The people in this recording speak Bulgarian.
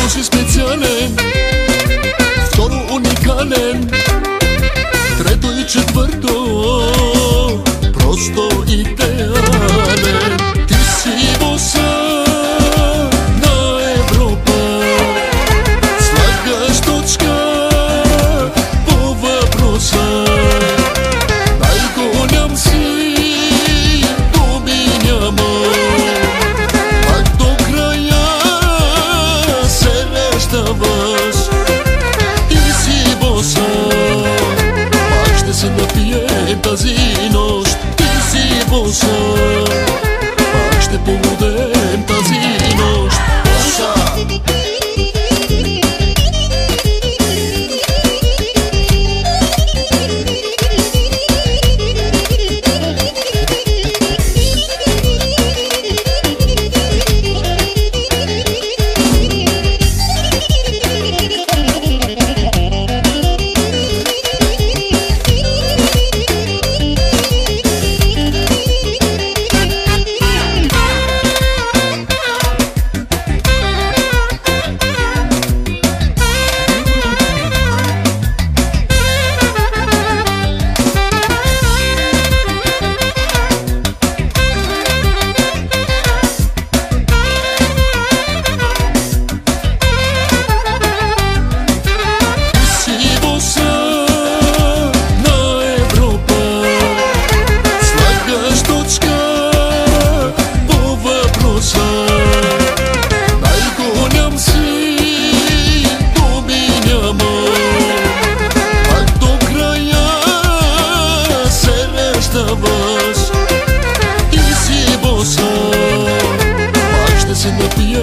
Ужи специален, второ уникален, трето и четвърто просто идеален. Ти си боса на Европа, слагаш точка по въпроса. Най-голям си, думи няма, пак до края се ръждаваш. Ти си боса, пак ще се напие тази нощ. Ти си боса, пак ще полудем тази нощ. Боса! Ти си боса, пак ще се напие